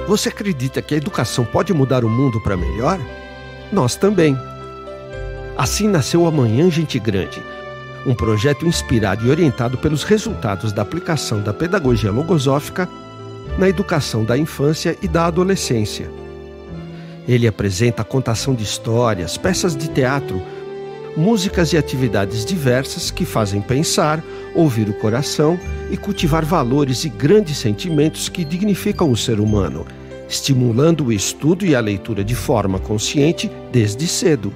Você acredita que a educação pode mudar o mundo para melhor? Nós também. Assim nasceu Amanhã Gente Grande, um projeto inspirado e orientado pelos resultados da aplicação da pedagogia logosófica na educação da infância e da adolescência. Ele apresenta a contação de histórias, peças de teatro, músicas e atividades diversas que fazem pensar, ouvir o coração e cultivar valores e grandes sentimentos que dignificam o ser humano, estimulando o estudo e a leitura de forma consciente desde cedo.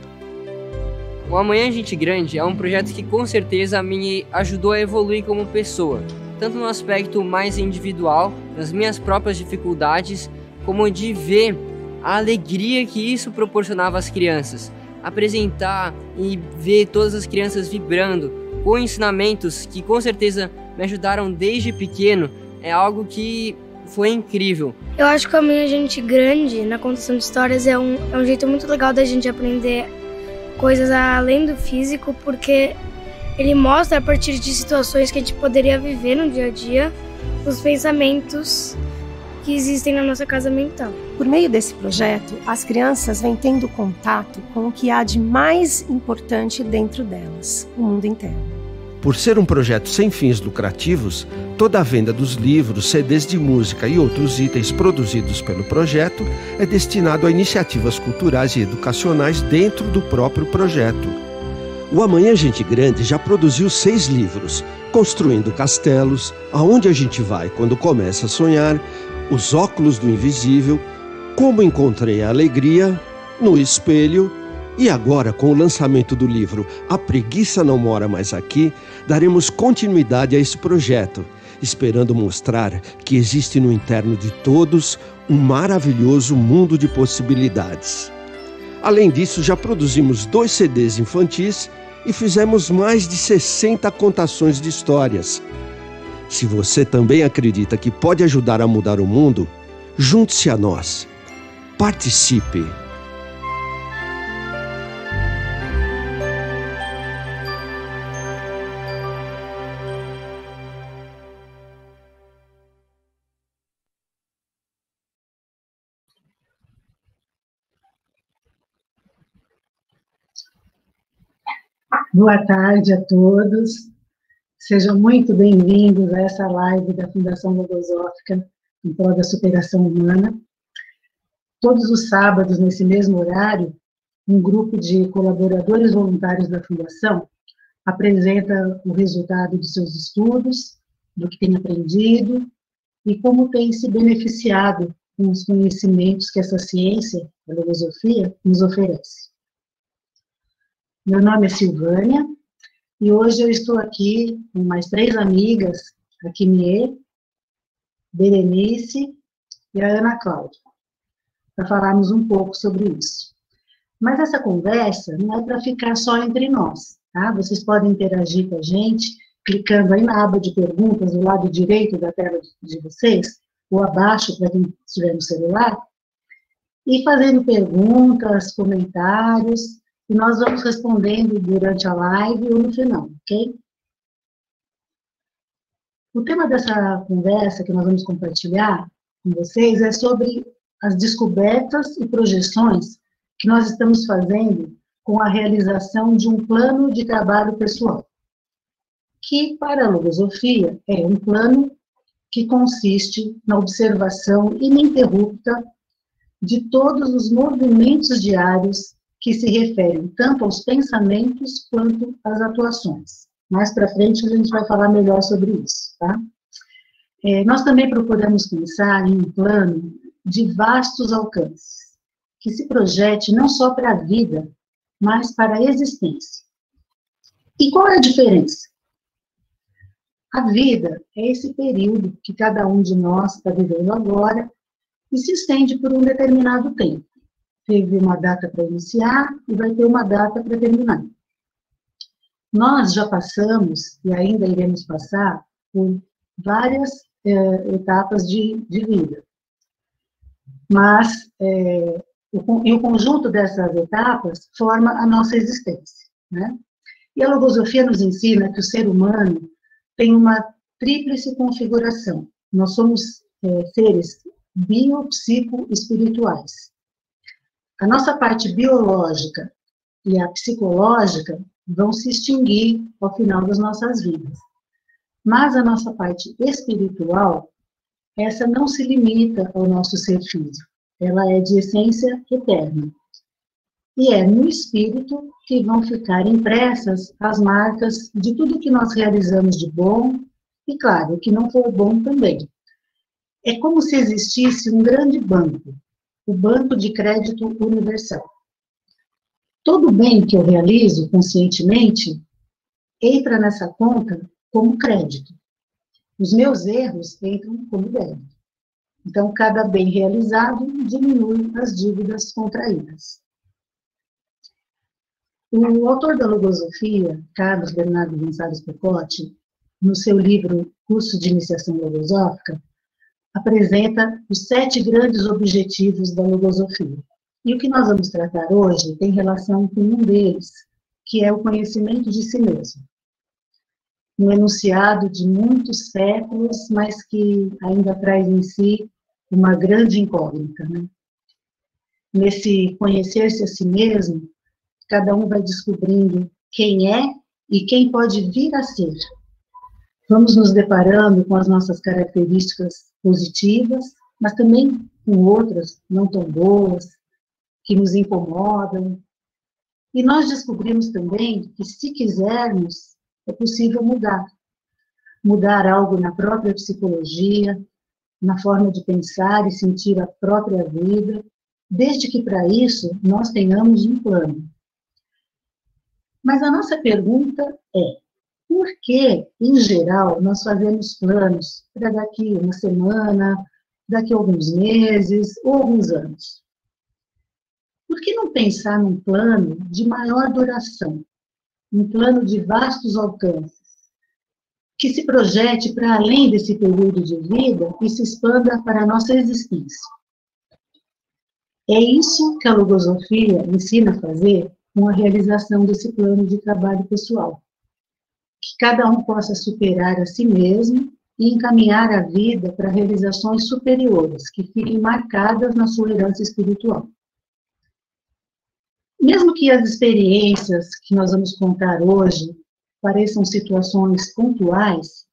O Amanhã Gente Grande é um projeto que com certeza me ajudou a evoluir como pessoa, tanto no aspecto mais individual, nas minhas próprias dificuldades, como de ver a alegria que isso proporcionava às crianças. Apresentar e ver todas as crianças vibrando com ensinamentos que com certeza me ajudaram desde pequeno é algo que foi incrível. Eu acho que a Amanhã Gente Grande, na contação de histórias, é um jeito muito legal da gente aprender coisas além do físico, porque ele mostra a partir de situações que a gente poderia viver no dia a dia, os pensamentos que existem na nossa casa mental. Por meio desse projeto, as crianças vêm tendo contato com o que há de mais importante dentro delas, o mundo interno. Por ser um projeto sem fins lucrativos, toda a venda dos livros, CDs de música e outros itens produzidos pelo projeto é destinado a iniciativas culturais e educacionais dentro do próprio projeto. O Amanhã Gente Grande já produziu 6 livros, Construindo Castelos, Aonde a Gente Vai Quando Começa a Sonhar, Os Óculos do Invisível, Como Encontrei a Alegria, No Espelho, e agora, com o lançamento do livro A Preguiça Não Mora Mais Aqui, daremos continuidade a esse projeto, esperando mostrar que existe no interno de todos um maravilhoso mundo de possibilidades. Além disso, já produzimos 2 CDs infantis e fizemos mais de 60 contações de histórias. Se você também acredita que pode ajudar a mudar o mundo, junte-se a nós. Participe! Boa tarde a todos, sejam muito bem-vindos a essa live da Fundação Logosófica em prol da superação humana. Todos os sábados, nesse mesmo horário, um grupo de colaboradores voluntários da Fundação apresenta o resultado de seus estudos, do que tem aprendido e como tem se beneficiado com os conhecimentos que essa ciência, a logosofia, nos oferece. Meu nome é Silvânia, e hoje eu estou aqui com mais 3 amigas, a Kimie, Berenice e a Ana Cláudia, para falarmos um pouco sobre isso. Mas essa conversa não é para ficar só entre nós, tá? Vocês podem interagir com a gente, clicando aí na aba de perguntas do lado direito da tela de vocês, ou abaixo, para quem estiver no celular, e fazendo perguntas, comentários, e nós vamos respondendo durante a live ou no final, ok? O tema dessa conversa que nós vamos compartilhar com vocês é sobre as descobertas e projeções que nós estamos fazendo com a realização de um plano de trabalho pessoal, que, para a logosofia, é um plano que consiste na observação ininterrupta de todos os movimentos diários que se referem tanto aos pensamentos quanto às atuações. Mais para frente a gente vai falar melhor sobre isso, tá? Nós também procuramos pensar em um plano de vastos alcances, que se projete não só para a vida, mas para a existência. E qual é a diferença? A vida é esse período que cada um de nós está vivendo agora e se estende por um determinado tempo. Teve uma data para iniciar e vai ter uma data para terminar. Nós já passamos, e ainda iremos passar, por várias etapas de vida. Mas o conjunto dessas etapas forma a nossa existência, né? E a logosofia nos ensina que o ser humano tem uma tríplice configuração. Nós somos seres biopsicoespirituais. A nossa parte biológica e a psicológica vão se extinguir ao final das nossas vidas. Mas a nossa parte espiritual, essa não se limita ao nosso ser físico. Ela é de essência eterna. E é no espírito que vão ficar impressas as marcas de tudo que nós realizamos de bom e, claro, o que não for bom também. É como se existisse um grande banco, o Banco de Crédito Universal. Todo bem que eu realizo conscientemente entra nessa conta como crédito. Os meus erros entram como débito. Então, cada bem realizado diminui as dívidas contraídas. O autor da Logosofia, Carlos Bernardo Gonçalves Pecote, no seu livro Curso de Iniciação Logosófica, apresenta os 7 grandes objetivos da Logosofia. E o que nós vamos tratar hoje tem relação com um deles, que é o conhecimento de si mesmo. Um enunciado de muitos séculos, mas que ainda traz em si uma grande incógnita, né? Nesse conhecer-se a si mesmo, cada um vai descobrindo quem é e quem pode vir a ser. Vamos nos deparando com as nossas características positivas, mas também com outras não tão boas, que nos incomodam. E nós descobrimos também que, se quisermos, é possível mudar. Mudar algo na própria psicologia, na forma de pensar e sentir a própria vida, desde que para isso nós tenhamos um plano. Mas a nossa pergunta é: por que, em geral, nós fazemos planos para daqui uma semana, daqui alguns meses ou alguns anos? Por que não pensar num plano de maior duração, um plano de vastos alcances, que se projete para além desse período de vida e se expanda para a nossa existência? É isso que a Logosofia ensina a fazer com a realização desse plano de trabalho pessoal. Que cada um possa superar a si mesmo e encaminhar a vida para realizações superiores, que fiquem marcadas na sua herança espiritual. Mesmo que as experiências que nós vamos contar hoje pareçam situações pontuais,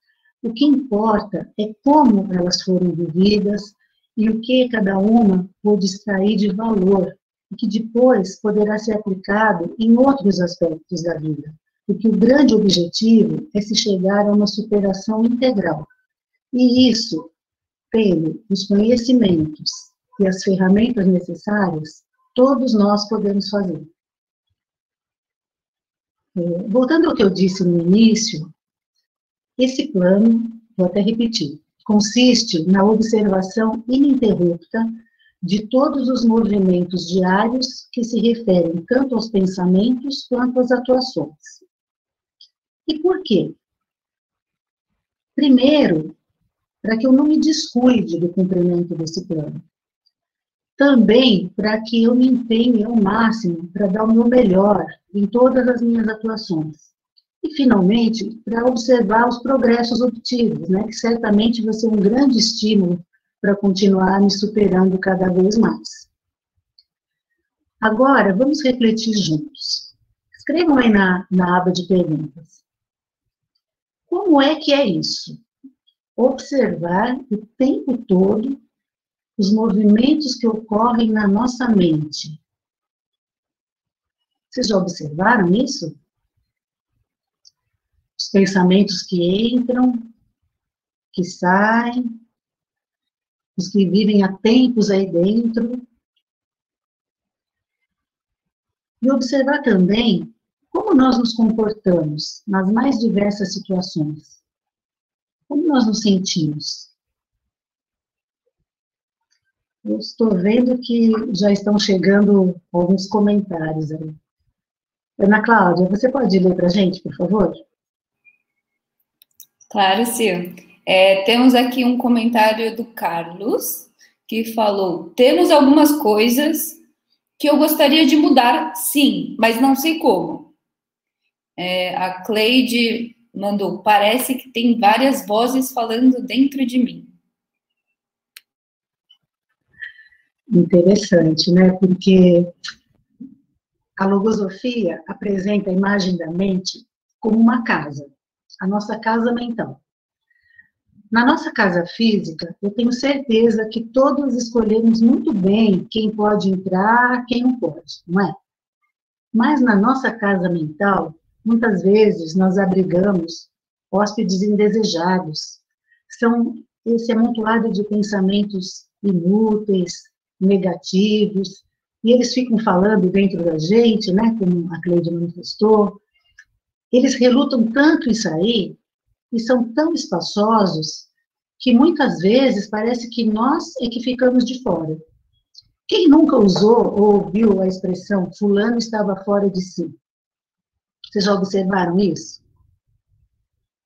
o que importa é como elas foram vividas e o que cada uma pôde extrair de valor, e que depois poderá ser aplicado em outros aspectos da vida. Porque o grande objetivo é se chegar a uma superação integral. E isso, tendo os conhecimentos e as ferramentas necessárias, todos nós podemos fazer. Voltando ao que eu disse no início, esse plano, vou até repetir, consiste na observação ininterrupta de todos os movimentos diários que se referem tanto aos pensamentos quanto às atuações. E por quê? Primeiro, para que eu não me descuide do cumprimento desse plano. Também para que eu me empenhe ao máximo para dar o meu melhor em todas as minhas atuações. E, finalmente, para observar os progressos obtidos, né, que certamente vai ser um grande estímulo para continuar me superando cada vez mais. Agora, vamos refletir juntos. Escrevam aí na aba de perguntas. Como é que é isso? Observar o tempo todo os movimentos que ocorrem na nossa mente. Vocês já observaram isso? Os pensamentos que entram, que saem, os que vivem há tempos aí dentro. E observar também como nós nos comportamos nas mais diversas situações. Como nós nos sentimos. Eu estou vendo que já estão chegando alguns comentários aí. Ana Cláudia, você pode ler para a gente, por favor? Claro, Sil. Temos aqui um comentário do Carlos, que falou: temos algumas coisas que eu gostaria de mudar, sim, mas não sei como. A Cleide mandou: parece que tem várias vozes falando dentro de mim. Interessante, né? Porque a logosofia apresenta a imagem da mente como uma casa, a nossa casa mental. Na nossa casa física, eu tenho certeza que todos escolhemos muito bem quem pode entrar, quem não pode, não é? Mas na nossa casa mental, muitas vezes nós abrigamos hóspedes indesejados. São esse amontoado de pensamentos inúteis, negativos, e eles ficam falando dentro da gente, né, como a Cleide manifestou. Eles relutam tanto em sair e são tão espaçosos que muitas vezes parece que nós é que ficamos de fora. Quem nunca usou ou ouviu a expressão fulano estava fora de si? Vocês já observaram isso?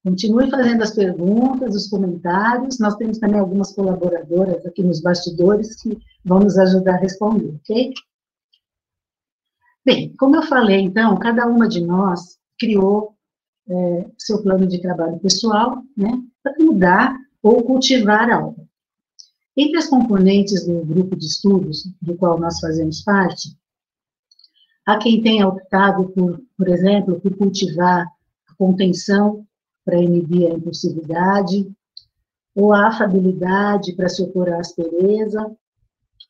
Continue fazendo as perguntas, os comentários. Nós temos também algumas colaboradoras aqui nos bastidores que vão nos ajudar a responder, ok? Bem, como eu falei, então, cada uma de nós criou seu plano de trabalho pessoal, né, para mudar ou cultivar algo. Entre as componentes do grupo de estudos, do qual nós fazemos parte, há quem tenha optado por exemplo, por cultivar a contenção para inibir a impulsividade, ou a afabilidade para se opor à aspereza,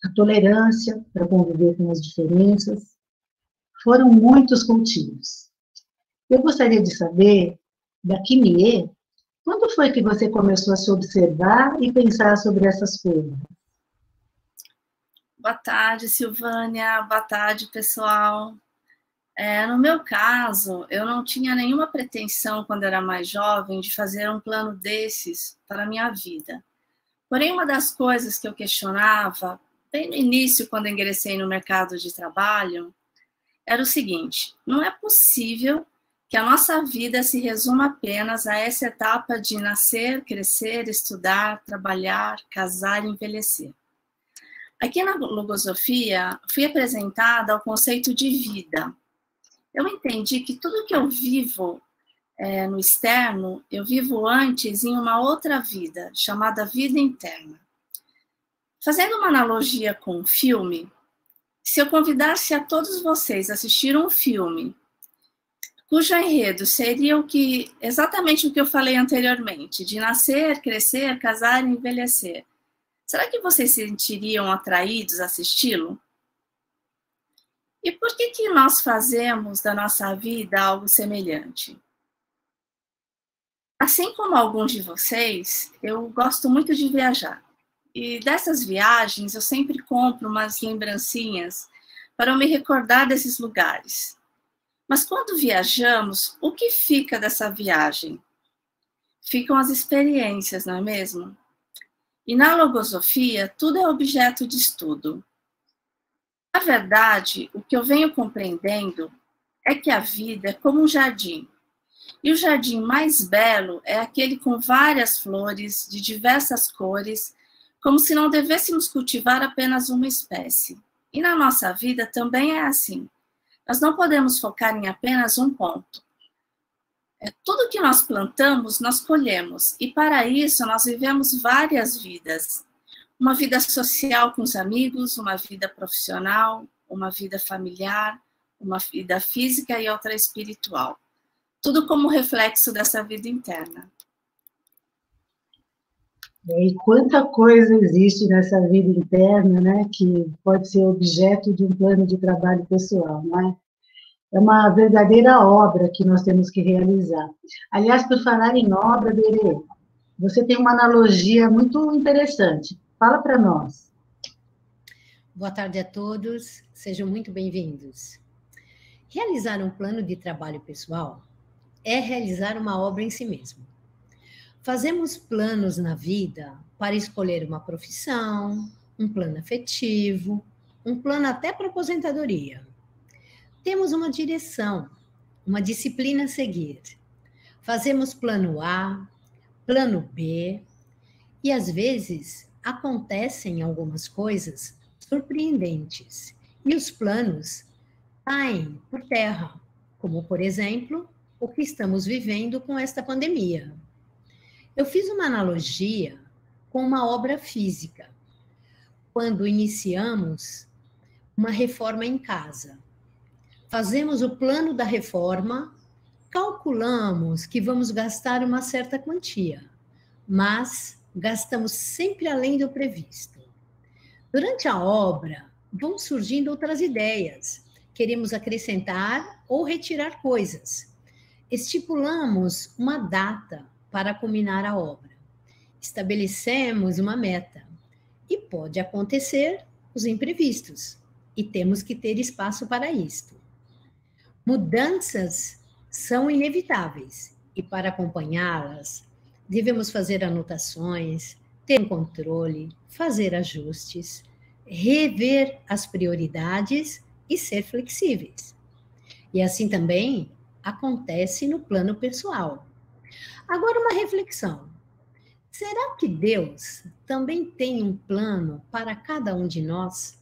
a tolerância para conviver com as diferenças. Foram muitos cultivos. Eu gostaria de saber, da Kimie, quando foi que você começou a se observar e pensar sobre essas coisas? Boa tarde, Silvânia. Boa tarde, pessoal. No meu caso, eu não tinha nenhuma pretensão, quando era mais jovem, de fazer um plano desses para a minha vida. Porém, uma das coisas que eu questionava, bem no início, quando ingressei no mercado de trabalho, era o seguinte: não é possível que a nossa vida se resuma apenas a essa etapa de nascer, crescer, estudar, trabalhar, casar e envelhecer. Aqui na Logosofia, fui apresentada ao conceito de vida. Eu entendi que tudo que eu vivo no externo, eu vivo antes em uma outra vida, chamada vida interna. Fazendo uma analogia com um filme, se eu convidasse a todos vocês a assistir um filme cujo enredo seria exatamente o que eu falei anteriormente, de nascer, crescer, casar e envelhecer, será que vocês se sentiriam atraídos a assisti-lo? E por que nós fazemos da nossa vida algo semelhante? Assim como alguns de vocês, eu gosto muito de viajar. E dessas viagens eu sempre compro umas lembrancinhas para eu me recordar desses lugares. Mas quando viajamos, o que fica dessa viagem? Ficam as experiências, não é mesmo? E na Logosofia, tudo é objeto de estudo. Na verdade, o que eu venho compreendendo é que a vida é como um jardim. E o jardim mais belo é aquele com várias flores de diversas cores, como se não devêssemos cultivar apenas uma espécie. E na nossa vida também é assim. Nós não podemos focar em apenas um ponto. Tudo que nós plantamos, nós colhemos. E para isso, nós vivemos várias vidas. Uma vida social com os amigos, uma vida profissional, uma vida familiar, uma vida física e outra espiritual. Tudo como reflexo dessa vida interna. E quanta coisa existe nessa vida interna, né, que pode ser objeto de um plano de trabalho pessoal, não é? É uma verdadeira obra que nós temos que realizar. Aliás, por falar em obra, Berê, você tem uma analogia muito interessante. Fala para nós. Boa tarde a todos, sejam muito bem-vindos. Realizar um plano de trabalho pessoal é realizar uma obra em si mesmo. Fazemos planos na vida para escolher uma profissão, um plano afetivo, um plano até para aposentadoria. Temos uma direção, uma disciplina a seguir. Fazemos plano A, plano B, e às vezes acontecem algumas coisas surpreendentes e os planos caem por terra, como, por exemplo, o que estamos vivendo com esta pandemia. Eu fiz uma analogia com uma obra física. quando iniciamos uma reforma em casa. Fazemos o plano da reforma, calculamos que vamos gastar uma certa quantia, mas gastamos sempre além do previsto. Durante a obra, vão surgindo outras ideias. Queremos acrescentar ou retirar coisas. Estipulamos uma data para culminar a obra. Estabelecemos uma meta. E pode acontecer os imprevistos. E temos que ter espaço para isto. Mudanças são inevitáveis. E para acompanhá-las, devemos fazer anotações, ter um controle, fazer ajustes, rever as prioridades e ser flexíveis. E assim também acontece no plano pessoal. Agora, uma reflexão. Será que Deus também tem um plano para cada um de nós?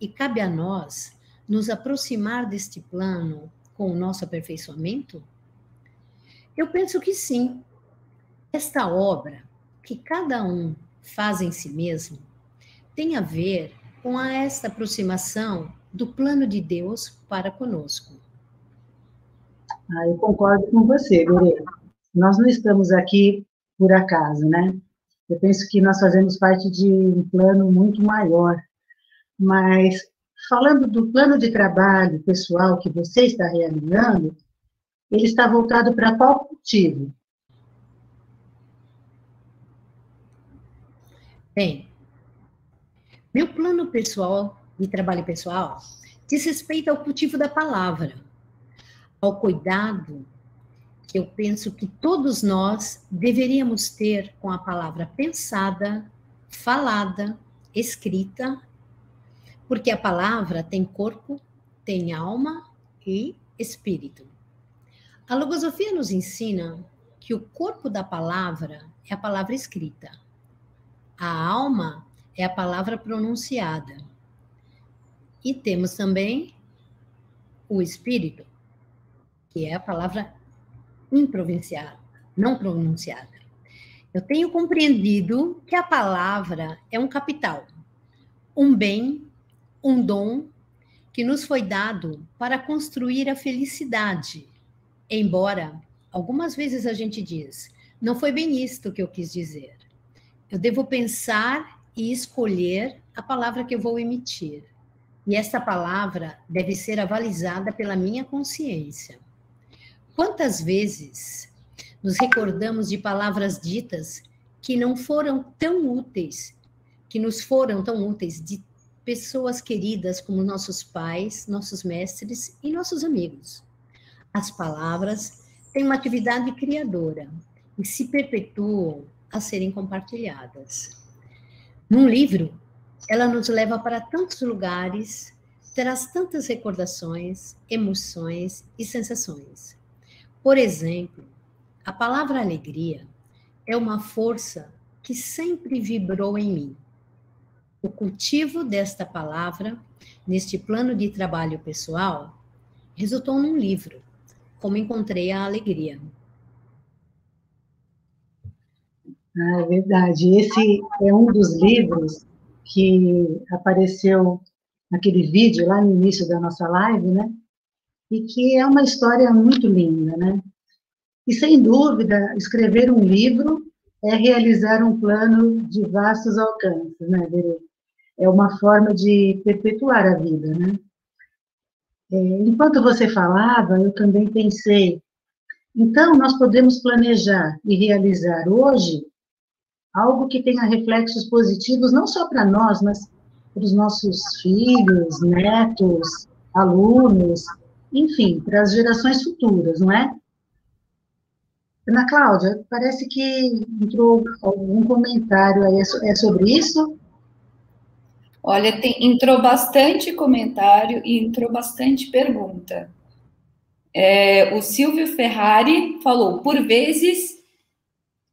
E cabe a nós nos aproximar deste plano com o nosso aperfeiçoamento? Eu penso que sim. Esta obra que cada um faz em si mesmo tem a ver com esta aproximação do plano de Deus para conosco. Eu concordo com você, Verê. Nós não estamos aqui por acaso, né? Eu penso que nós fazemos parte de um plano muito maior. Mas, falando do plano de trabalho pessoal que você está realizando, ele está voltado para qual motivo? Bem, meu plano pessoal, de trabalho pessoal, diz respeito ao cultivo da palavra, ao cuidado que eu penso que todos nós deveríamos ter com a palavra pensada, falada, escrita, porque a palavra tem corpo, tem alma e espírito. A logosofia nos ensina que o corpo da palavra é a palavra escrita. A alma é a palavra pronunciada. E temos também o espírito, que é a palavra improvinciada, não pronunciada. Eu tenho compreendido que a palavra é um capital, um bem, um dom que nos foi dado para construir a felicidade. Embora, algumas vezes a gente diz, não foi bem isto que eu quis dizer. Eu devo pensar e escolher a palavra que eu vou emitir. E essa palavra deve ser avalizada pela minha consciência. Quantas vezes nos recordamos de palavras ditas que não foram tão úteis, que nos foram tão úteis de pessoas queridas como nossos pais, nossos mestres e nossos amigos? As palavras têm uma atividade criadora e se perpetuam a serem compartilhadas. Num livro, ela nos leva para tantos lugares, traz tantas recordações, emoções e sensações. Por exemplo, a palavra alegria é uma força que sempre vibrou em mim. O cultivo desta palavra, neste plano de trabalho pessoal, resultou num livro, Como Encontrei a Alegria. É verdade. Esse é um dos livros que apareceu naquele vídeo lá no início da nossa live, né? E que é uma história muito linda, né? E, sem dúvida, escrever um livro é realizar um plano de vastos alcances, né, Verê? É uma forma de perpetuar a vida, né? Enquanto você falava, eu também pensei, então nós podemos planejar e realizar hoje algo que tenha reflexos positivos, não só para nós, mas para os nossos filhos, netos, alunos, enfim, para as gerações futuras, não é? Ana Cláudia, parece que entrou algum comentário aí, é sobre isso? Olha, entrou bastante comentário e entrou bastante pergunta. O Silvio Ferrari falou, por vezes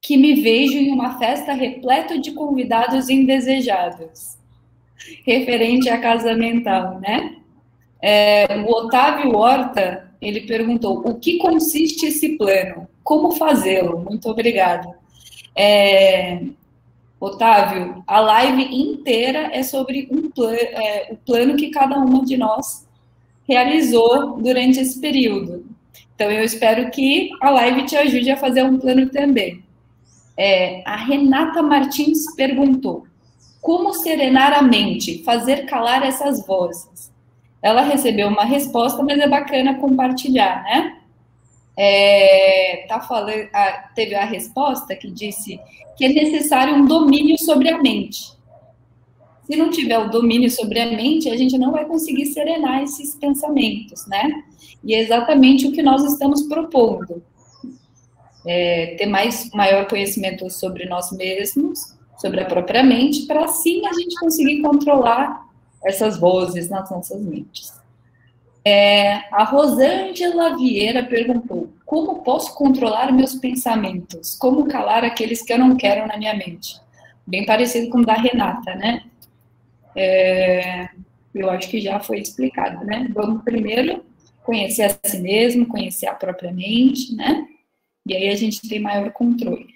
que me vejo em uma festa repleta de convidados indesejados, referente à casa mental, né? O Otávio Horta, ele perguntou, o que consiste esse plano? Como fazê-lo? Muito obrigada. Otávio, a live inteira é sobre o plano que cada uma de nós realizou durante esse período. Então, eu espero que a live te ajude a fazer um plano também. A Renata Martins perguntou: como serenar a mente, fazer calar essas vozes? Ela recebeu uma resposta, mas é bacana compartilhar, né? Teve a resposta que disse que é necessário um domínio sobre a mente. Se não tiver o domínio sobre a mente, a gente não vai conseguir serenar esses pensamentos, né? E é exatamente o que nós estamos propondo. Ter maior conhecimento sobre nós mesmos, sobre a própria mente, para assim a gente conseguir controlar essas vozes nas nossas mentes. A Rosângela Vieira perguntou: como posso controlar meus pensamentos? Como calar aqueles que eu não quero na minha mente? Bem parecido com o da Renata, né? Eu acho que já foi explicado, né? Vamos primeiro conhecer a si mesmo, conhecer a própria mente, né? E aí a gente tem maior controle.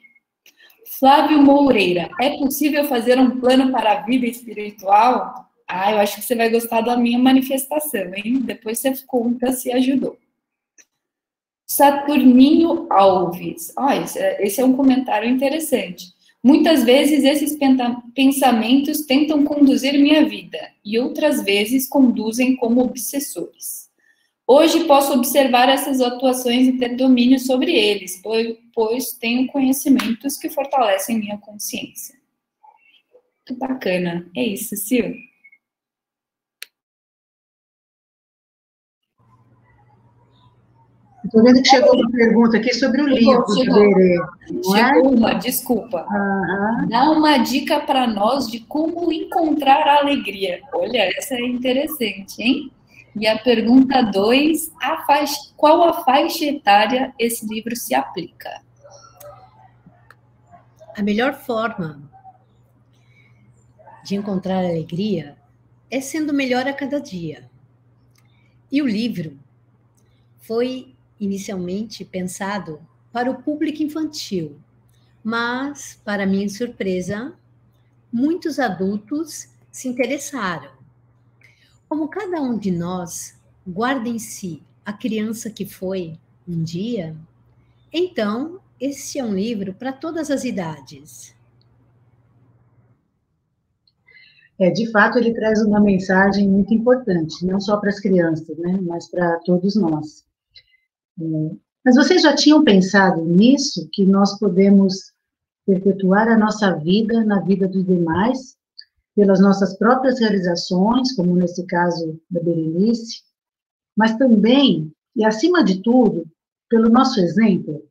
Flávio Moreira: é possível fazer um plano para a vida espiritual? Eu acho que você vai gostar da minha manifestação, hein? Depois você conta se ajudou. Saturninho Alves: esse é um comentário interessante. Muitas vezes esses pensamentos tentam conduzir minha vida e outras vezes conduzem como obsessores. Hoje posso observar essas atuações e ter domínio sobre eles, pois tenho conhecimentos que fortalecem minha consciência. Muito bacana. É isso, Sil. Estou vendo que chegou uma pergunta aqui sobre o livro do Berê. Chegou uma, desculpa. Dá uma dica para nós de como encontrar a alegria. Olha, essa é interessante, hein? E a pergunta 2, qual a faixa etária esse livro se aplica? A melhor forma de encontrar alegria é sendo melhor a cada dia. E o livro foi inicialmente pensado para o público infantil, mas, para minha surpresa, muitos adultos se interessaram. Como cada um de nós guarda em si a criança que foi um dia, então esse é um livro para todas as idades. De fato, ele traz uma mensagem muito importante, não só para as crianças, né, mas para todos nós. Mas vocês já tinham pensado nisso, que nós podemos perpetuar a nossa vida na vida dos demais, pelas nossas próprias realizações, como nesse caso da Berenice, mas também, e acima de tudo, pelo nosso exemplo?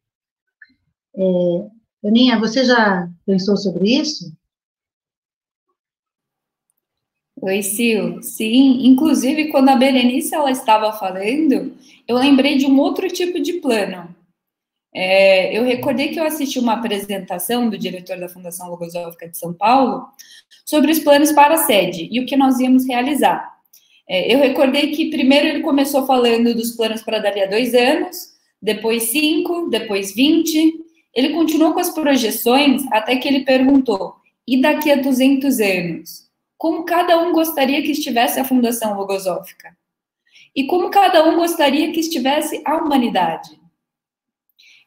Aninha, você já pensou sobre isso? Oi, Sil. Sim, inclusive, quando a Berenice ela estava falando, eu lembrei de um outro tipo de plano. Eu recordei que eu assisti uma apresentação do diretor da Fundação Logosófica de São Paulo sobre os planos para a sede e o que nós íamos realizar. Eu recordei que primeiro ele começou falando dos planos para dali a 2 anos, depois 5, depois 20. Ele continuou com as projeções até que ele perguntou: e daqui a 200 anos? Como cada um gostaria que estivesse a Fundação Logosófica? E como cada um gostaria que estivesse a humanidade?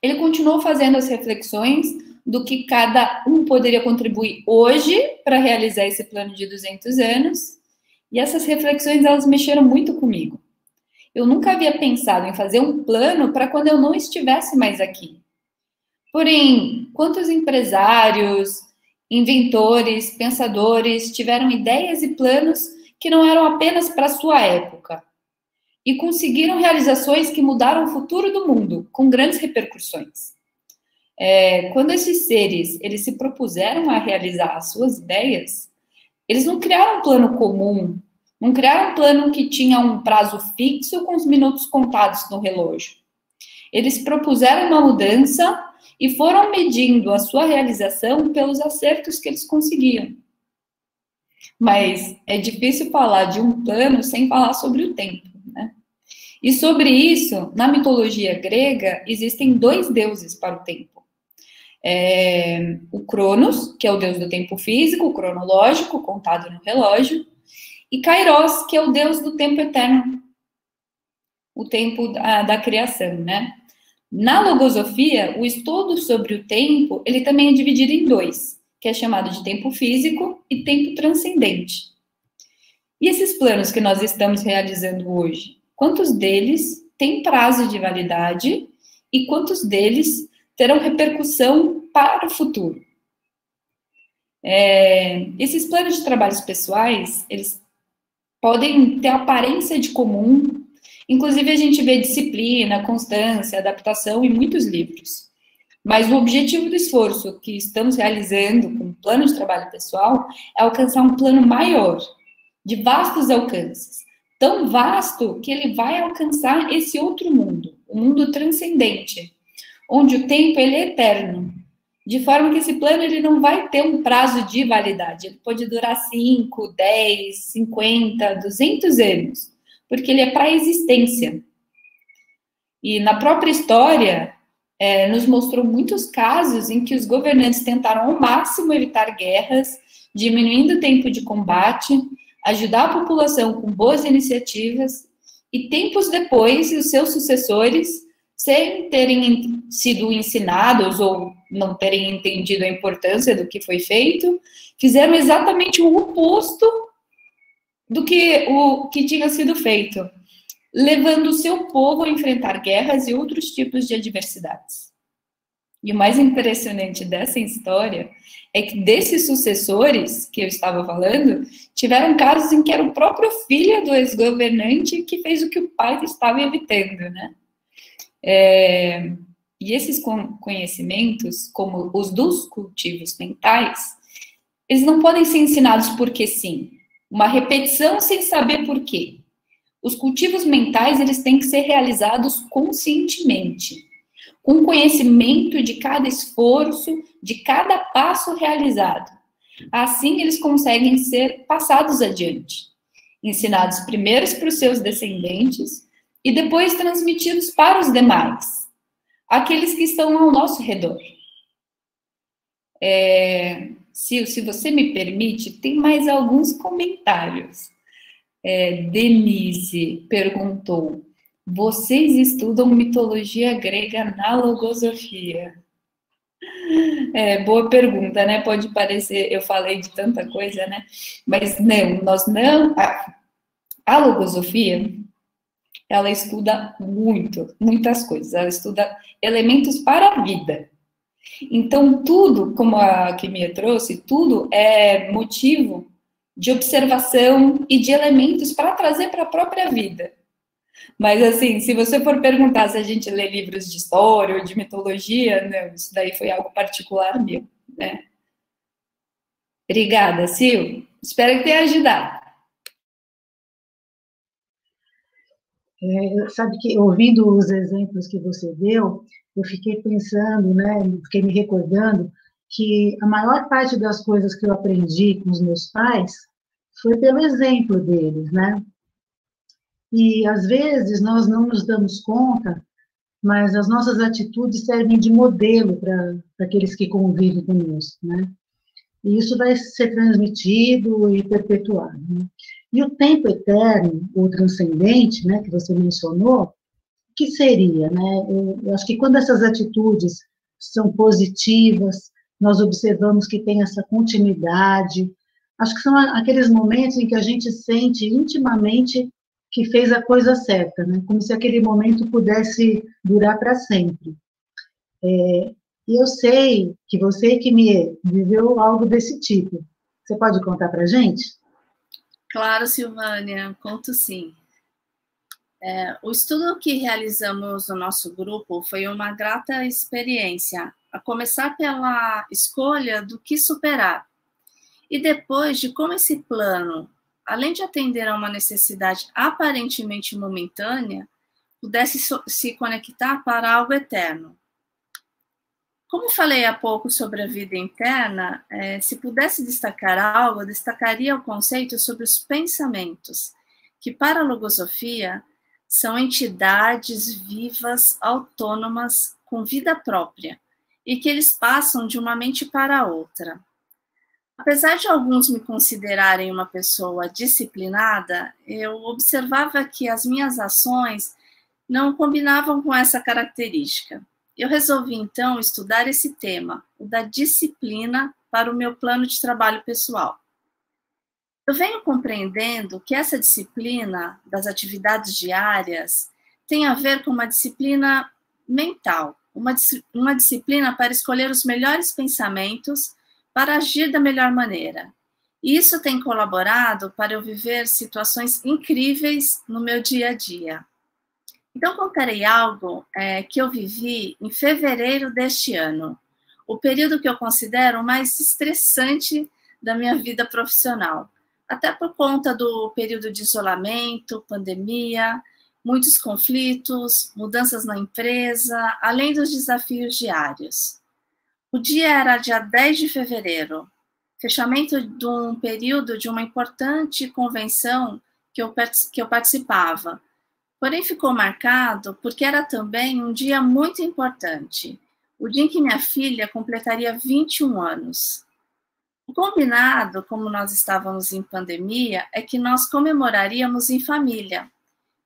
Ele continuou fazendo as reflexões do que cada um poderia contribuir hoje para realizar esse plano de 200 anos, e essas reflexões, elas mexeram muito comigo. Eu nunca havia pensado em fazer um plano para quando eu não estivesse mais aqui. Porém, quantos empresários, inventores, pensadores tiveram ideias e planos que não eram apenas para a sua época e conseguiram realizações que mudaram o futuro do mundo, com grandes repercussões. Quando esses seres eles se propuseram a realizar as suas ideias, eles não criaram um plano comum, não criaram um plano que tinha um prazo fixo com os minutos contados no relógio. Eles propuseram uma mudança e foram medindo a sua realização pelos acertos que eles conseguiam. Mas é difícil falar de um plano sem falar sobre o tempo, né? E sobre isso, na mitologia grega, existem 2 deuses para o tempo. O Cronos, que é o deus do tempo físico, cronológico, contado no relógio, e Kairos, que é o deus do tempo eterno, o tempo da criação, né? Na logosofia, o estudo sobre o tempo, ele também é dividido em dois, que é chamado de tempo físico e tempo transcendente. E esses planos que nós estamos realizando hoje, quantos deles têm prazo de validade e quantos deles terão repercussão para o futuro? Esses planos de trabalhos pessoais, eles podem ter aparência de comum, inclusive a gente vê disciplina, constância, adaptação em muitos livros. Mas o objetivo do esforço que estamos realizando com o plano de trabalho pessoal é alcançar um plano maior, de vastos alcances. Tão vasto que ele vai alcançar esse outro mundo, o mundo transcendente, onde o tempo ele é eterno. De forma que esse plano ele não vai ter um prazo de validade. Ele pode durar 5, 10, 50, 200 anos, porque ele é para a existência. E na própria história, nos mostrou muitos casos em que os governantes tentaram ao máximo evitar guerras, diminuindo o tempo de combate, ajudar a população com boas iniciativas, e tempos depois, os seus sucessores, sem terem sido ensinados ou não terem entendido a importância do que foi feito, fizeram exatamente o oposto do que o que tinha sido feito, levando o seu povo a enfrentar guerras e outros tipos de adversidades. E o mais impressionante dessa história é que desses sucessores que eu estava falando, tiveram casos em que era o próprio filho do ex-governante que fez o que o pai estava evitando, né? E esses conhecimentos, como os dos cultivos mentais, eles não podem ser ensinados porque sim. Uma repetição sem saber por quê. Os cultivos mentais, eles têm que ser realizados conscientemente, com conhecimento de cada esforço, de cada passo realizado. Assim, eles conseguem ser passados adiante, ensinados primeiro para os seus descendentes e depois transmitidos para os demais, aqueles que estão ao nosso redor. Se você me permite, tem mais alguns comentários. Denise perguntou: vocês estudam mitologia grega na logosofia? Boa pergunta, né? Pode parecer, eu falei de tanta coisa, né? Mas não, nós não. A logosofia, ela estuda muitas coisas. Ela estuda elementos para a vida. Então, tudo, como a Kimia trouxe, tudo é motivo de observação e de elementos para trazer para a própria vida. Mas, assim, se você for perguntar se a gente lê livros de história ou de mitologia, não, isso daí foi algo particular meu, né? Obrigada, Sil. Espero que tenha ajudado. Sabe que, ouvindo os exemplos que você deu, eu fiquei pensando, né, fiquei me recordando que a maior parte das coisas que eu aprendi com os meus pais foi pelo exemplo deles, né? E, às vezes, nós não nos damos conta, mas as nossas atitudes servem de modelo para aqueles que convivem conosco, né? E isso vai ser transmitido e perpetuado, né? E o tempo eterno, ou transcendente, né, que você mencionou, o que seria, né? Eu acho que quando essas atitudes são positivas, nós observamos que tem essa continuidade, acho que são aqueles momentos em que a gente sente intimamente que fez a coisa certa, né? Como se aquele momento pudesse durar para sempre. E eu sei que você, que me viveu algo desse tipo. Você pode contar para a gente? Claro, Silvânia, conto sim. O estudo que realizamos no nosso grupo foi uma grata experiência, a começar pela escolha do que superar, e depois de como esse plano, além de atender a uma necessidade aparentemente momentânea, pudesse se conectar para algo eterno. Como falei há pouco sobre a vida interna, se pudesse destacar algo, eu destacaria o conceito sobre os pensamentos, que para a logosofia são entidades vivas, autônomas, com vida própria, e que eles passam de uma mente para outra. Apesar de alguns me considerarem uma pessoa disciplinada, eu observava que as minhas ações não combinavam com essa característica. Eu resolvi, então, estudar esse tema, o da disciplina, para o meu plano de trabalho pessoal. Eu venho compreendendo que essa disciplina das atividades diárias tem a ver com uma disciplina mental, uma disciplina para escolher os melhores pensamentos para agir da melhor maneira. E isso tem colaborado para eu viver situações incríveis no meu dia a dia. Então, contarei algo que eu vivi em fevereiro deste ano, o período que eu considero mais estressante da minha vida profissional, até por conta do período de isolamento, pandemia, muitos conflitos, mudanças na empresa, além dos desafios diários. O dia era dia 10 de fevereiro, fechamento de um período de uma importante convenção que eu participava. Porém, ficou marcado porque era também um dia muito importante, o dia em que minha filha completaria 21 anos. O combinado, como nós estávamos em pandemia, é que nós comemoraríamos em família,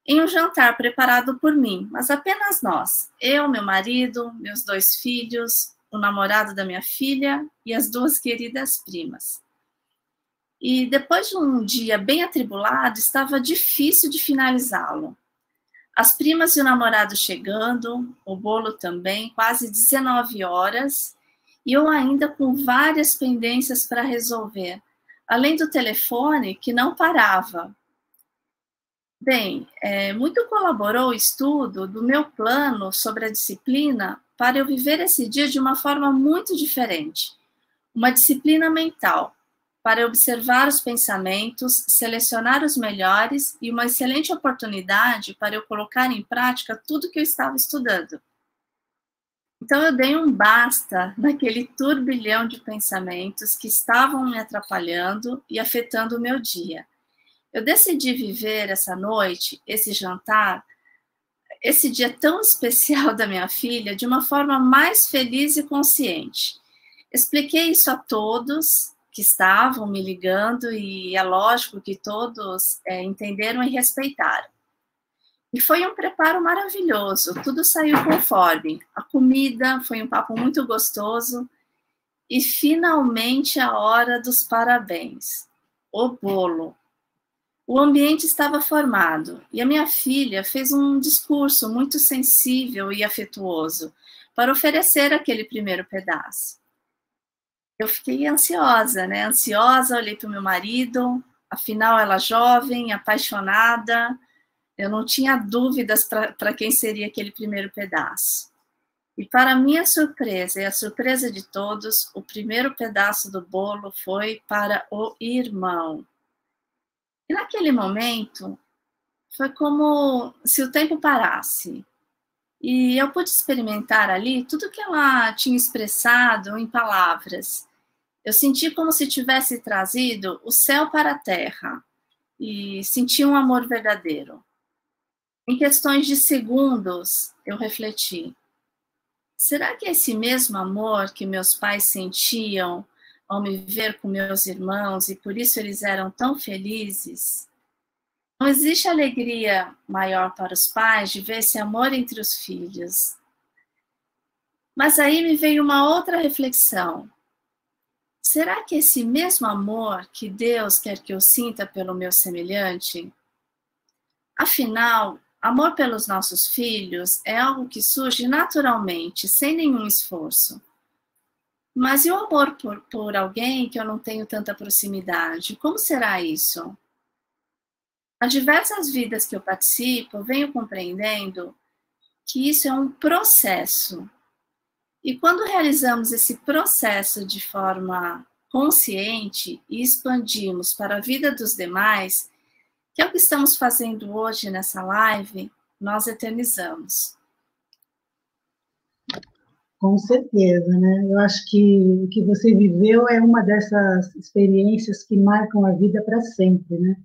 em um jantar preparado por mim, mas apenas nós, eu, meu marido, meus 2 filhos, o namorado da minha filha e as 2 queridas primas. E depois de um dia bem atribulado, estava difícil de finalizá-lo. As primas e o namorado chegando, o bolo também, quase 19 horas, e eu ainda com várias pendências para resolver, além do telefone que não parava. Bem, muito colaborou o estudo do meu plano sobre a disciplina para eu viver esse dia de uma forma muito diferente. Uma disciplina mental, para observar os pensamentos, selecionar os melhores e uma excelente oportunidade para eu colocar em prática tudo que eu estava estudando. Então eu dei um basta naquele turbilhão de pensamentos que estavam me atrapalhando e afetando o meu dia. Eu decidi viver essa noite, esse jantar, esse dia tão especial da minha filha, de uma forma mais feliz e consciente. Expliquei isso a todos que estavam me ligando e é lógico que todos entenderam e respeitaram. E foi um preparo maravilhoso, tudo saiu conforme. A comida foi um papo muito gostoso e finalmente a hora dos parabéns. O bolo. O ambiente estava formado e a minha filha fez um discurso muito sensível e afetuoso para oferecer aquele primeiro pedaço. Eu fiquei ansiosa, né? Ansiosa, olhei para o meu marido, afinal ela jovem, apaixonada, eu não tinha dúvidas para quem seria aquele primeiro pedaço. E para minha surpresa e a surpresa de todos, o primeiro pedaço do bolo foi para o irmão. E naquele momento, foi como se o tempo parasse. E eu pude experimentar ali tudo que ela tinha expressado em palavras. Eu senti como se tivesse trazido o céu para a terra e senti um amor verdadeiro. Em questões de segundos, eu refleti. Será que esse mesmo amor que meus pais sentiam ao me ver com meus irmãos e por isso eles eram tão felizes? Não existe alegria maior para os pais de ver esse amor entre os filhos. Mas aí me veio uma outra reflexão. Será que esse mesmo amor que Deus quer que eu sinta pelo meu semelhante? Afinal, amor pelos nossos filhos é algo que surge naturalmente, sem nenhum esforço. Mas e o amor por alguém que eu não tenho tanta proximidade? Como será isso? Nas diversas vidas que eu participo, eu venho compreendendo que isso é um processo. E quando realizamos esse processo de forma consciente e expandimos para a vida dos demais, que é o que estamos fazendo hoje nessa live, nós eternizamos. Com certeza, né? Eu acho que o que você viveu é uma dessas experiências que marcam a vida para sempre, né?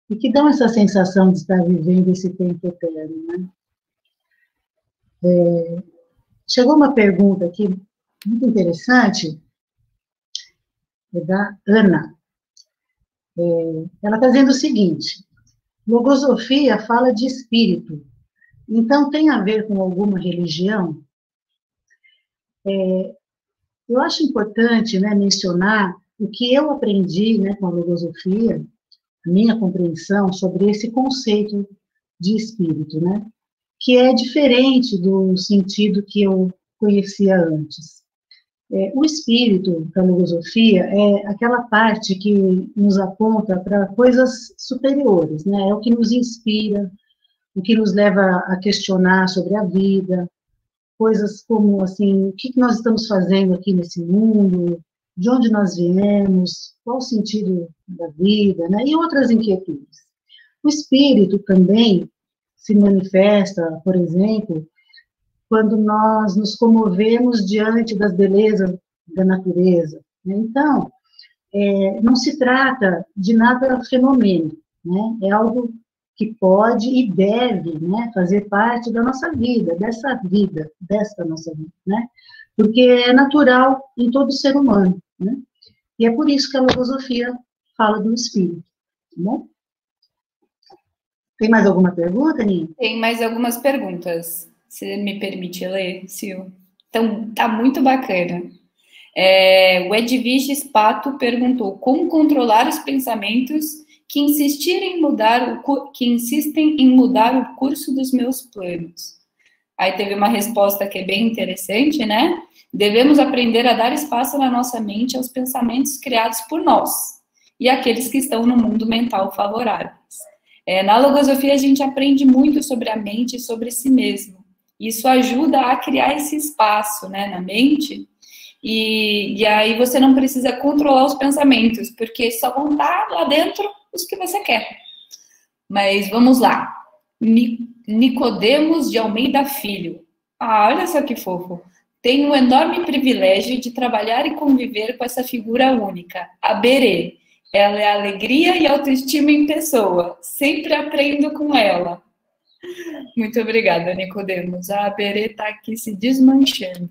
E que dão essa sensação de estar vivendo esse tempo eterno, né? Chegou uma pergunta aqui muito interessante, é da Ana. Ela está dizendo o seguinte: logosofia fala de espírito, então tem a ver com alguma religião? Eu acho importante, né, mencionar o que eu aprendi, né, com a logosofia, a minha compreensão sobre esse conceito de espírito, né, que é diferente do sentido que eu conhecia antes. O espírito da logosofia é aquela parte que nos aponta para coisas superiores, né, é o que nos inspira, o que nos leva a questionar sobre a vida, coisas como, assim, o que nós estamos fazendo aqui nesse mundo, de onde nós viemos, qual o sentido da vida, né? E outras inquietudes. O espírito também se manifesta, por exemplo, quando nós nos comovemos diante das belezas da natureza, né? Então, não se trata de nada fenômeno, né? É algo que pode e deve, né, fazer parte da nossa vida, desta nossa vida, né? Porque é natural em todo ser humano, né? E é por isso que a logosofia fala do espírito, tá bom? Tem mais alguma pergunta, Nina? Tem mais algumas perguntas. Você me permite ler, Sil? Então, tá muito bacana. O Edviges Pato perguntou: como controlar os pensamentos que insistem em mudar o curso dos meus planos? Aí teve uma resposta que é bem interessante, né? Devemos aprender a dar espaço na nossa mente aos pensamentos criados por nós e aqueles que estão no mundo mental favoráveis. Na logosofia, a gente aprende muito sobre a mente e sobre si mesmo. Isso ajuda a criar esse espaço, né, na mente. E aí você não precisa controlar os pensamentos, porque só vão estar lá dentro os que você quer. Mas vamos lá. Nicodemos de Almeida Filho. Olha só que fofo. Tenho um enorme privilégio de trabalhar e conviver com essa figura única, a Berê. Ela é alegria e autoestima em pessoa. Sempre aprendo com ela. Muito obrigada, Nicodemos. A Berê está aqui se desmanchando.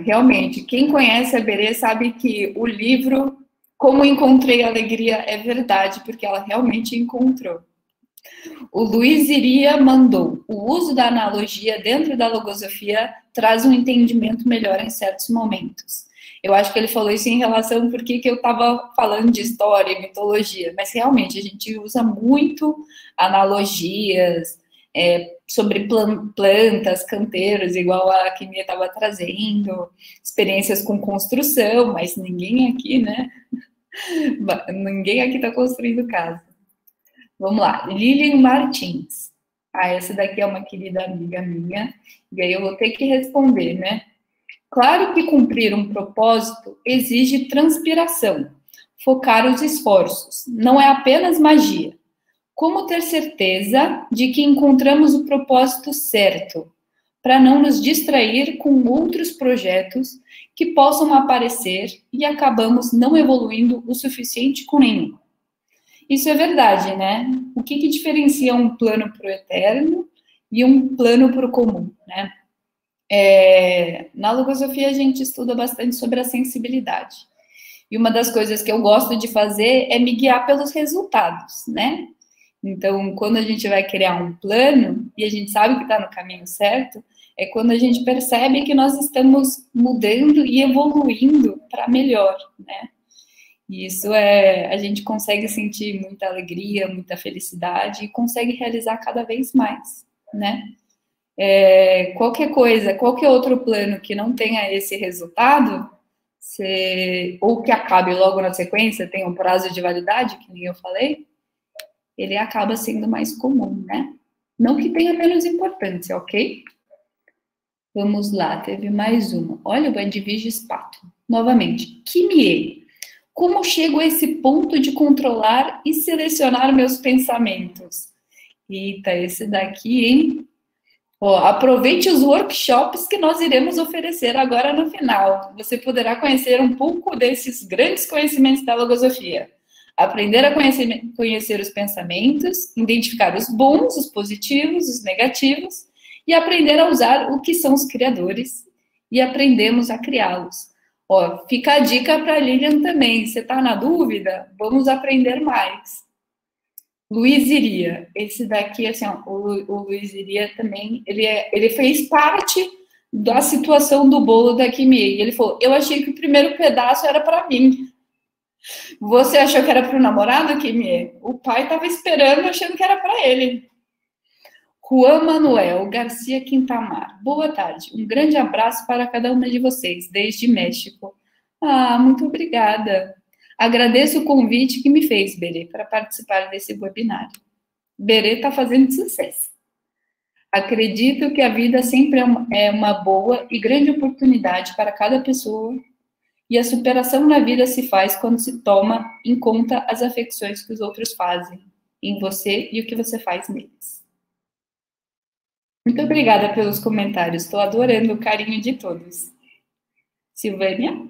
Realmente, quem conhece a Berê sabe que o livro Como Encontrei Alegria é verdade, porque ela realmente encontrou. O Luiz Iria mandou: o uso da analogia dentro da logosofia traz um entendimento melhor em certos momentos. Eu acho que ele falou isso em relação porque eu estava falando de história e mitologia, mas realmente a gente usa muito analogias sobre plantas, canteiros, igual a Kimia estava trazendo, experiências com construção, mas ninguém aqui, né? Ninguém aqui está construindo casa. Vamos lá, Lilian Martins. Essa daqui é uma querida amiga minha, e aí eu vou ter que responder, né? Claro que cumprir um propósito exige transpiração, focar os esforços, não é apenas magia. Como ter certeza de que encontramos o propósito certo, para não nos distrair com outros projetos que possam aparecer e acabamos não evoluindo o suficiente com nenhum? Isso é verdade, né? O que diferencia um plano para o eterno e um plano para o comum, né? Na logosofia a gente estuda bastante sobre a sensibilidade. E uma das coisas que eu gosto de fazer é me guiar pelos resultados, né? Então, quando a gente vai criar um plano e a gente sabe que está no caminho certo, é quando a gente percebe que nós estamos mudando e evoluindo para melhor, né? E isso a gente consegue sentir muita alegria, muita felicidade e consegue realizar cada vez mais, né? Qualquer coisa, qualquer outro plano que não tenha esse resultado, ou que acabe logo na sequência, tem um prazo de validade, que nem eu falei, ele acaba sendo mais comum, né? Não que tenha menos importância, ok? Vamos lá, teve mais uma. Olha o Edviges Pato. Novamente, Kimie. Como chego a esse ponto de controlar e selecionar meus pensamentos? Eita, esse daqui, hein? Aproveite os workshops que nós iremos oferecer agora no final. Você poderá conhecer um pouco desses grandes conhecimentos da logosofia. Aprender a conhecer os pensamentos, identificar os bons, os positivos, os negativos e aprender a usar o que são os criadores e aprendemos a criá-los. Ó, fica a dica para a Lilian também. Você está na dúvida? Vamos aprender mais. Luiz Iria, esse daqui, assim, ó, o Luiz Iria também, ele fez parte da situação do bolo da Kimie. Ele falou, eu achei que o primeiro pedaço era para mim. Você achou que era para o namorado, Kimie? O pai estava esperando, achando que era para ele. Juan Manuel Garcia Quintamar. Boa tarde. Um grande abraço para cada uma de vocês, desde México. Ah, muito obrigada. Agradeço o convite que me fez, Berê, para participar desse webinar. Berê está fazendo sucesso. Acredito que a vida sempre é uma boa e grande oportunidade para cada pessoa e a superação na vida se faz quando se toma em conta as afecções que os outros fazem em você e o que você faz neles. Muito obrigada pelos comentários. Estou adorando o carinho de todos. Silvânia?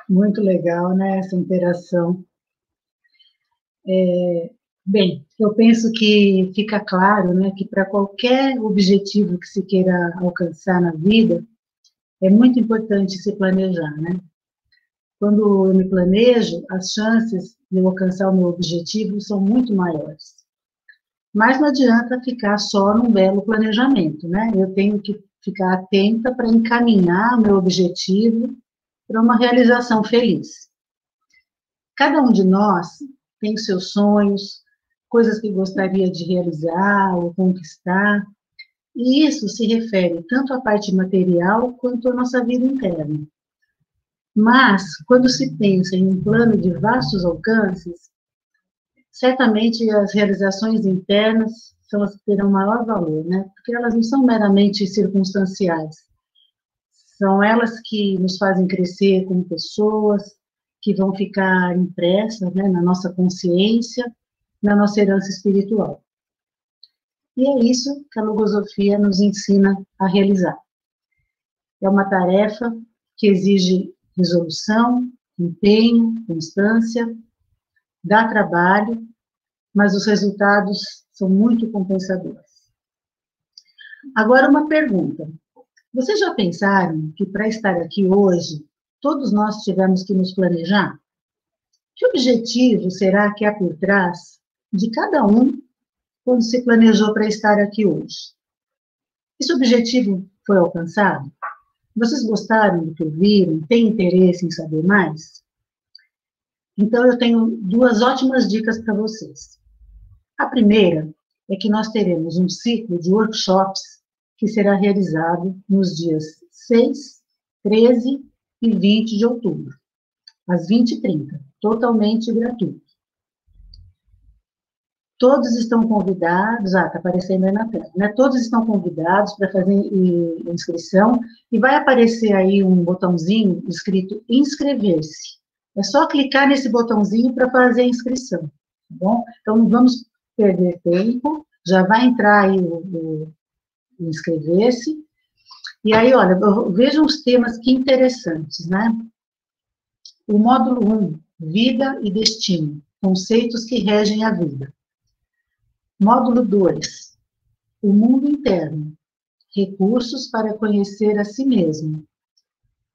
Muito legal, né, essa interação. Bem, eu penso que fica claro, né, que para qualquer objetivo que se queira alcançar na vida, é muito importante se planejar, né? Quando eu me planejo, as chances de eu alcançar o meu objetivo são muito maiores. Mas não adianta ficar só num belo planejamento, né? Eu tenho que ficar atenta para encaminhar o meu objetivo para uma realização feliz. Cada um de nós tem seus sonhos, coisas que gostaria de realizar ou conquistar, e isso se refere tanto à parte material quanto à nossa vida interna. Mas, quando se pensa em um plano de vastos alcances, certamente as realizações internas são as que terão maior valor, né? Porque elas não são meramente circunstanciais. São elas que nos fazem crescer como pessoas, que vão ficar impressas, né, na nossa consciência, na nossa herança espiritual. E é isso que a logosofia nos ensina a realizar. É uma tarefa que exige resolução, empenho, constância, dá trabalho, mas os resultados são muito compensadores. Agora, uma pergunta. Vocês já pensaram que para estar aqui hoje, todos nós tivemos que nos planejar? Que objetivo será que há por trás de cada um quando se planejou para estar aqui hoje? Esse objetivo foi alcançado? Vocês gostaram do que viram? Têm interesse em saber mais? Então, eu tenho duas ótimas dicas para vocês. A primeira é que nós teremos um ciclo de workshops que será realizado nos dias 6, 13 e 20 de outubro, às 20h30, totalmente gratuito. Todos estão convidados, está aparecendo aí na tela, né? Todos estão convidados para fazer inscrição, e vai aparecer aí um botãozinho escrito inscrever-se. É só clicar nesse botãozinho para fazer a inscrição, tá bom? Então, não vamos perder tempo, já vai entrar aí o inscrever-se. E aí, olha, vejam os temas que interessantes, né? O módulo 1, vida e destino, conceitos que regem a vida. Módulo 2, o mundo interno, recursos para conhecer a si mesmo.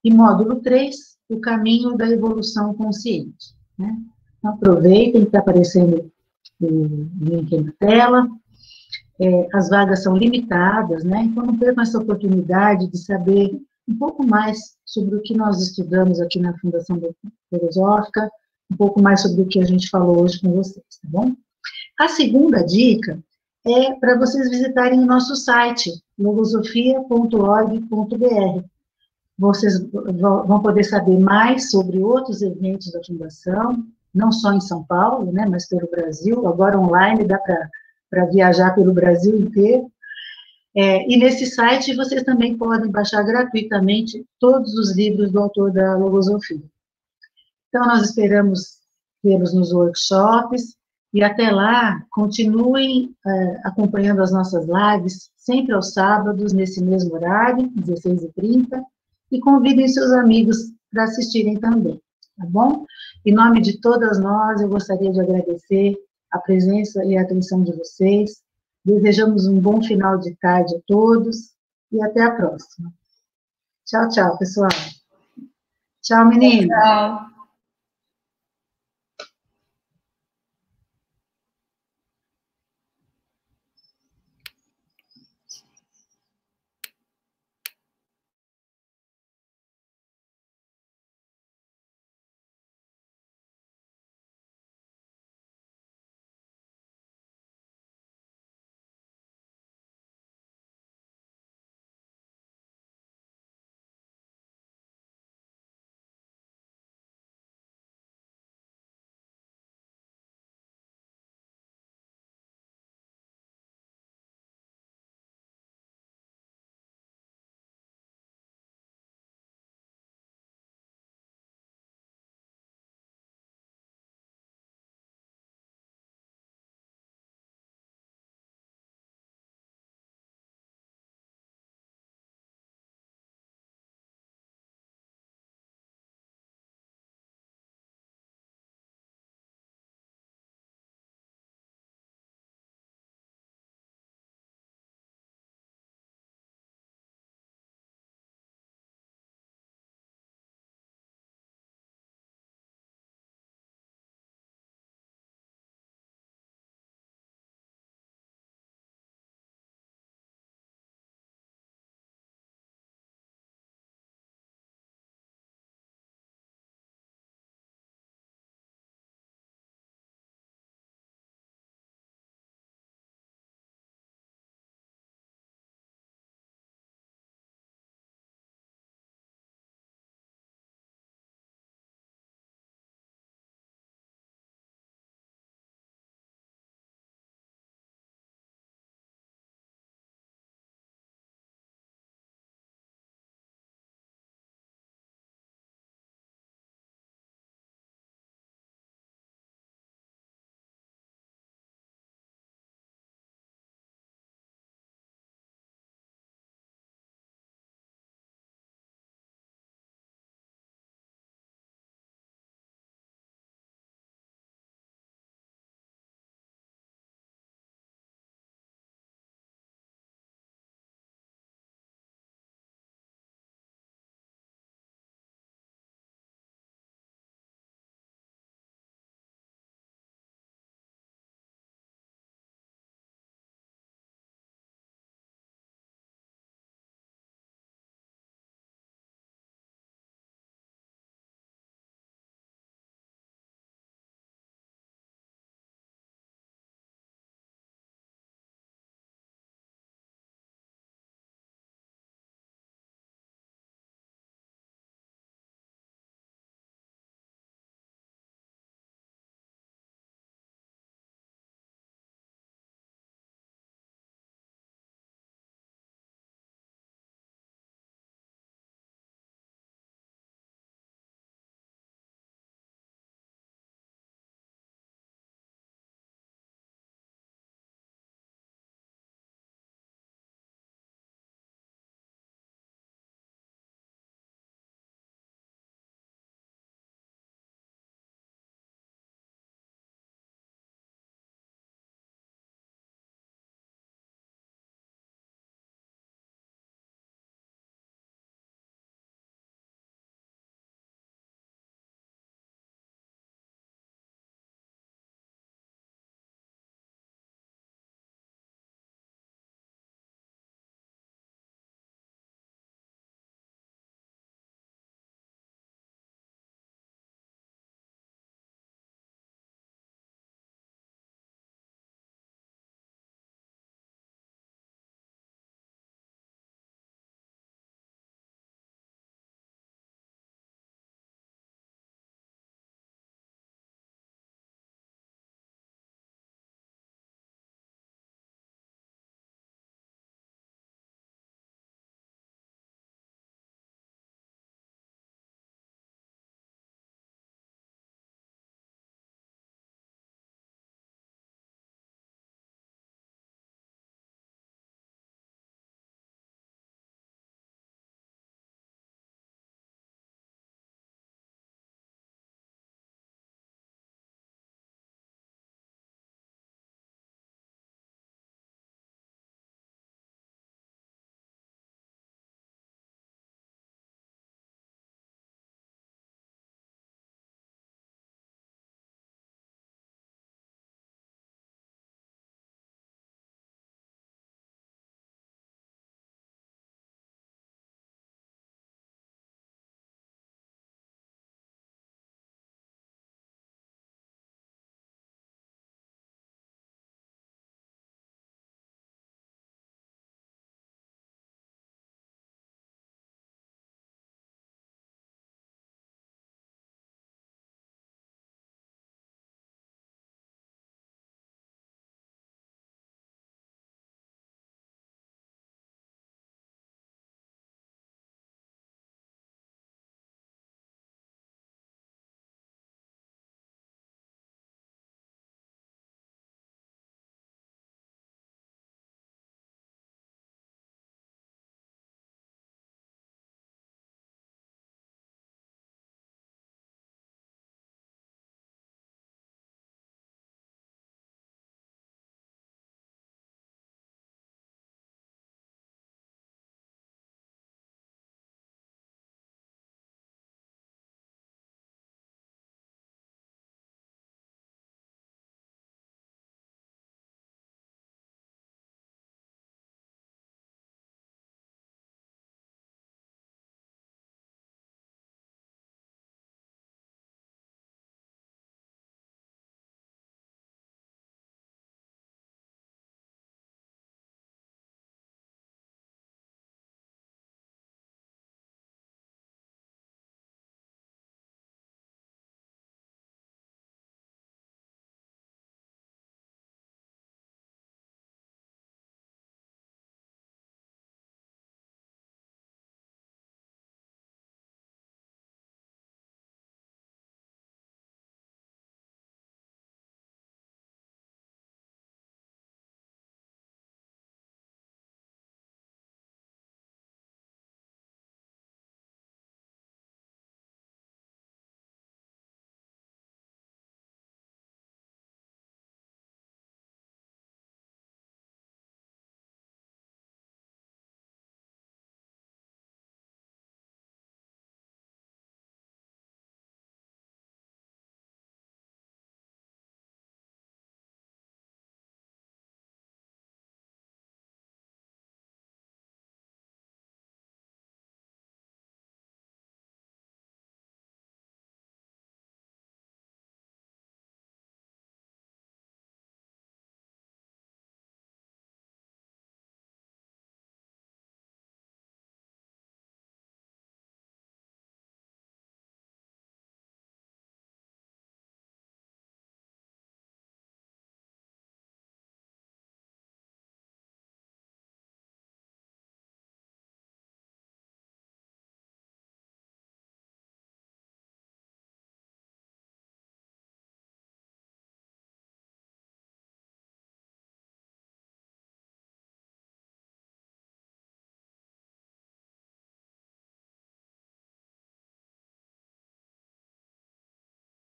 E módulo 3, o caminho da evolução consciente, né? Então, aproveitem que está aparecendo o link aí na tela. As vagas são limitadas, né? Então não percam essa oportunidade de saber um pouco mais sobre o que nós estudamos aqui na Fundação Filosófica, um pouco mais sobre o que a gente falou hoje com vocês, tá bom? A segunda dica é para vocês visitarem o nosso site, logosofia.org.br. Vocês vão poder saber mais sobre outros eventos da Fundação, não só em São Paulo, né, mas pelo Brasil. Agora online dá para viajar pelo Brasil inteiro. E nesse site vocês também podem baixar gratuitamente todos os livros do autor da Logosofia. Então, nós esperamos vê-los nos workshops, e até lá, continuem acompanhando as nossas lives, sempre aos sábados, nesse mesmo horário, 16h30, e convidem seus amigos para assistirem também, tá bom? Em nome de todas nós, eu gostaria de agradecer a presença e a atenção de vocês, Desejamos um bom final de tarde a todos e até a próxima. Tchau, tchau, pessoal. Tchau, meninas. Tchau.